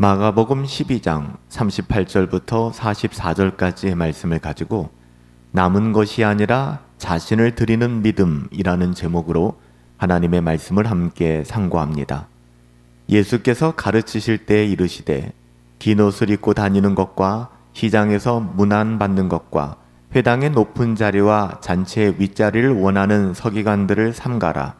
마가복음 12장 38절부터 44절까지의 말씀을 가지고 남은 것이 아니라 자신을 드리는 믿음이라는 제목으로 하나님의 말씀을 함께 상고합니다. 예수께서 가르치실 때 이르시되 긴 옷을 입고 다니는 것과 시장에서 문안받는 것과 회당의 높은 자리와 잔치의 윗자리를 원하는 서기관들을 삼가라.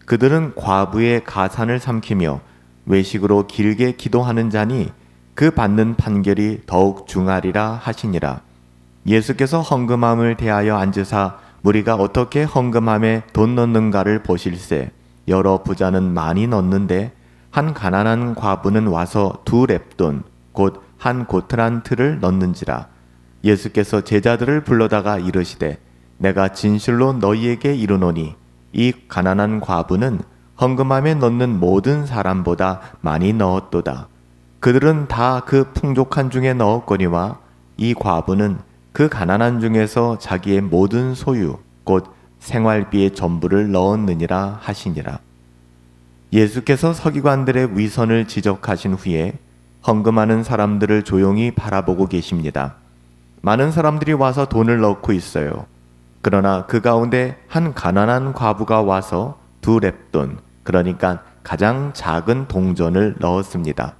그들은 과부의 가산을 삼키며 외식으로 길게 기도하는 자니 그 받는 판결이 더욱 중하리라 하시니라. 예수께서 헌금함을 대하여 앉으사 무리가 어떻게 헌금함에 돈 넣는가를 보실세. 여러 부자는 많이 넣는데 한 가난한 과부는 와서 2렙돈 곧 한 고트란 틀을 넣는지라. 예수께서 제자들을 불러다가 이르시되 내가 진실로 너희에게 이르노니 이 가난한 과부는 헌금함에 넣는 모든 사람보다 많이 넣었도다. 그들은 다 그 풍족한 중에 넣었거니와 이 과부는 그 가난한 중에서 자기의 모든 소유 곧 생활비의 전부를 넣었느니라 하시니라. 예수께서 서기관들의 위선을 지적하신 후에 헌금하는 사람들을 조용히 바라보고 계십니다. 많은 사람들이 와서 돈을 넣고 있어요. 그러나 그 가운데 한 가난한 과부가 와서 2렙돈, 그러니까 가장 작은 동전을 넣었습니다.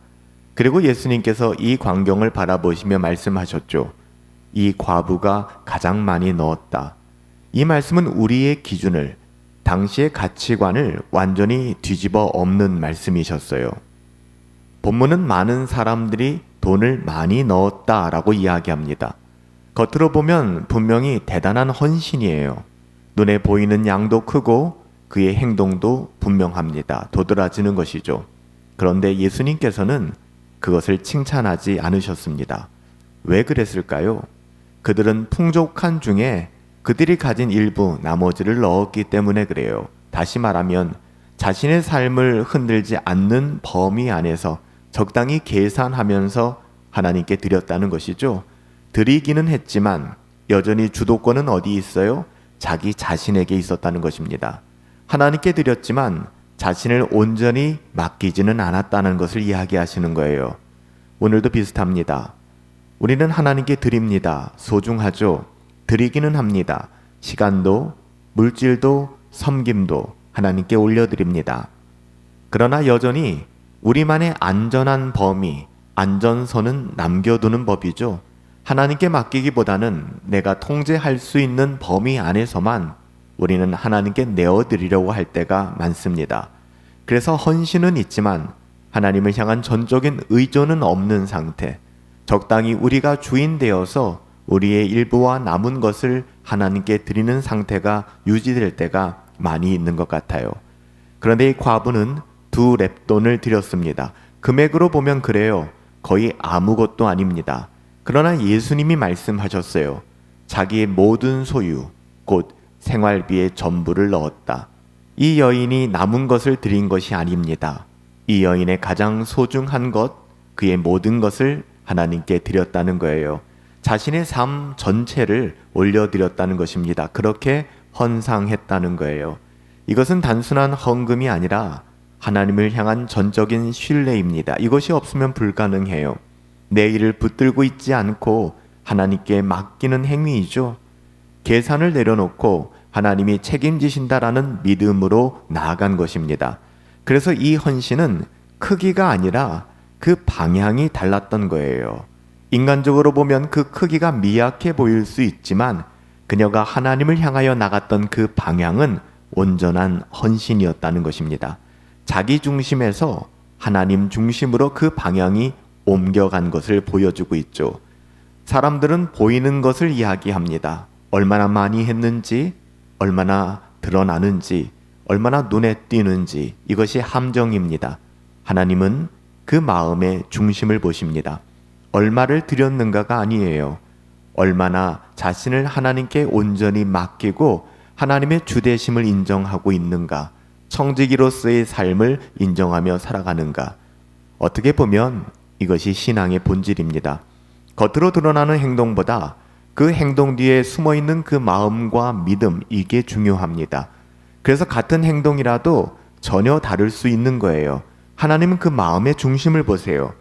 그리고 예수님께서 이 광경을 바라보시며 말씀하셨죠. 이 과부가 가장 많이 넣었다. 이 말씀은 우리의 기준을, 당시의 가치관을 완전히 뒤집어 엎는 말씀이셨어요. 본문은 많은 사람들이 돈을 많이 넣었다라고 이야기합니다. 겉으로 보면 분명히 대단한 헌신이에요. 눈에 보이는 양도 크고 그의 행동도 분명합니다. 도드라지는 것이죠. 그런데 예수님께서는 그것을 칭찬하지 않으셨습니다. 왜 그랬을까요? 그들은 풍족한 중에 그들이 가진 일부 나머지를 넣었기 때문에 그래요. 다시 말하면 자신의 삶을 흔들지 않는 범위 안에서 적당히 계산하면서 하나님께 드렸다는 것이죠. 드리기는 했지만 여전히 주도권은 어디 있어요? 자기 자신에게 있었다는 것입니다. 하나님께 드렸지만 자신을 온전히 맡기지는 않았다는 것을 이야기하시는 거예요. 오늘도 비슷합니다. 우리는 하나님께 드립니다. 소중하죠. 드리기는 합니다. 시간도, 물질도, 섬김도 하나님께 올려드립니다. 그러나 여전히 우리만의 안전한 범위, 안전선은 남겨두는 법이죠. 하나님께 맡기기보다는 내가 통제할 수 있는 범위 안에서만 우리는 하나님께 내어드리려고 할 때가 많습니다. 그래서 헌신은 있지만 하나님을 향한 전적인 의존은 없는 상태, 적당히 우리가 주인 되어서 우리의 일부와 남은 것을 하나님께 드리는 상태가 유지될 때가 많이 있는 것 같아요. 그런데 이 과부는 2렙돈을 드렸습니다. 금액으로 보면 그래요. 거의 아무것도 아닙니다. 그러나 예수님이 말씀하셨어요. 자기의 모든 소유, 곧 생활비의 전부를 넣었다. 이 여인이 남은 것을 드린 것이 아닙니다. 이 여인의 가장 소중한 것, 그의 모든 것을 하나님께 드렸다는 거예요. 자신의 삶 전체를 올려드렸다는 것입니다. 그렇게 헌상했다는 거예요. 이것은 단순한 헌금이 아니라 하나님을 향한 전적인 신뢰입니다. 이것이 없으면 불가능해요. 내 일을 붙들고 있지 않고 하나님께 맡기는 행위이죠. 계산을 내려놓고 하나님이 책임지신다라는 믿음으로 나아간 것입니다. 그래서 이 헌신은 크기가 아니라 그 방향이 달랐던 거예요. 인간적으로 보면 그 크기가 미약해 보일 수 있지만 그녀가 하나님을 향하여 나갔던 그 방향은 온전한 헌신이었다는 것입니다. 자기 중심에서 하나님 중심으로 그 방향이 옮겨간 것을 보여주고 있죠. 사람들은 보이는 것을 이야기합니다. 얼마나 많이 했는지, 얼마나 드러나는지, 얼마나 눈에 띄는지, 이것이 함정입니다. 하나님은 그 마음의 중심을 보십니다. 얼마를 드렸는가가 아니에요. 얼마나 자신을 하나님께 온전히 맡기고 하나님의 주대심을 인정하고 있는가, 청지기로서의 삶을 인정하며 살아가는가. 어떻게 보면 이것이 신앙의 본질입니다. 겉으로 드러나는 행동보다 그 행동 뒤에 숨어있는 그 마음과 믿음, 이게 중요합니다. 그래서 같은 행동이라도 전혀 다를 수 있는 거예요. 하나님은 그 마음의 중심을 보세요.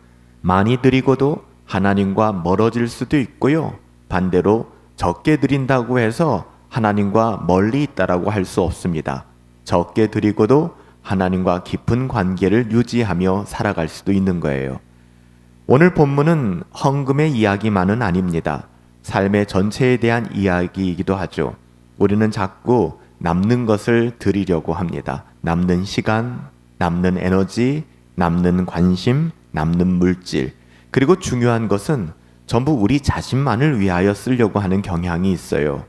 많이 드리고도 하나님과 멀어질 수도 있고요. 반대로 적게 드린다고 해서 하나님과 멀리 있다라고 할 수 없습니다. 적게 드리고도 하나님과 깊은 관계를 유지하며 살아갈 수도 있는 거예요. 오늘 본문은 헌금의 이야기만은 아닙니다. 삶의 전체에 대한 이야기이기도 하죠. 우리는 자꾸 남는 것을 드리려고 합니다. 남는 시간, 남는 에너지, 남는 관심, 남는 물질, 그리고 중요한 것은 전부 우리 자신만을 위하여 쓰려고 하는 경향이 있어요.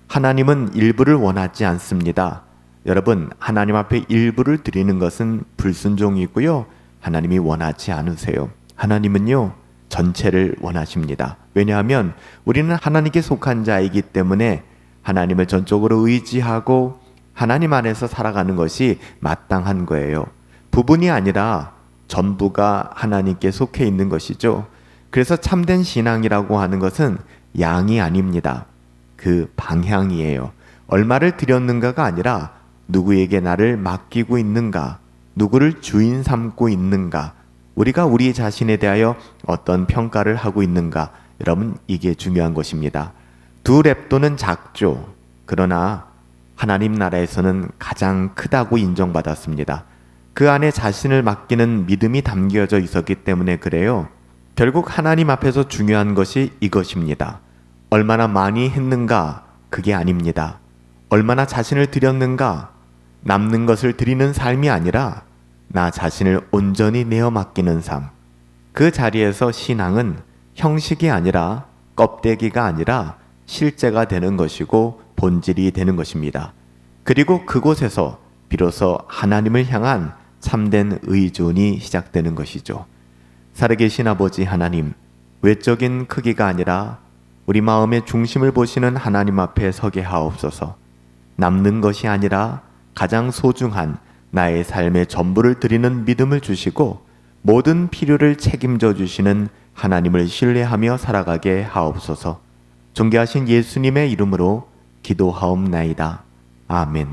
하나님은 일부를 원하지 않습니다. 여러분, 하나님 앞에 일부를 드리는 것은 불순종이고요. 하나님이 원하지 않으세요. 하나님은요, 전체를 원하십니다. 왜냐하면 우리는 하나님께 속한 자이기 때문에 하나님을 전적으로 의지하고 하나님 안에서 살아가는 것이 마땅한 거예요. 부분이 아니라 전부가 하나님께 속해 있는 것이죠. 그래서 참된 신앙이라고 하는 것은 양이 아닙니다. 그 방향이에요. 얼마를 드렸는가가 아니라 누구에게 나를 맡기고 있는가, 누구를 주인 삼고 있는가, 우리가 우리 자신에 대하여 어떤 평가를 하고 있는가. 여러분, 이게 중요한 것입니다. 두 렙돈은 작죠. 그러나 하나님 나라에서는 가장 크다고 인정받았습니다. 그 안에 자신을 맡기는 믿음이 담겨져 있었기 때문에 그래요. 결국 하나님 앞에서 중요한 것이 이것입니다. 얼마나 많이 했는가, 그게 아닙니다. 얼마나 자신을 드렸는가, 남는 것을 드리는 삶이 아니라 나 자신을 온전히 내어 맡기는 삶. 그 자리에서 신앙은 형식이 아니라 껍데기가 아니라 실제가 되는 것이고 본질이 되는 것입니다. 그리고 그곳에서 비로소 하나님을 향한 참된 의존이 시작되는 것이죠. 살아계신 아버지 하나님, 외적인 크기가 아니라 우리 마음의 중심을 보시는 하나님 앞에 서게 하옵소서. 남는 것이 아니라 가장 소중한 나의 삶의 전부를 드리는 믿음을 주시고 모든 필요를 책임져 주시는 하나님을 신뢰하며 살아가게 하옵소서. 존귀하신 예수님의 이름으로 기도하옵나이다. 아멘.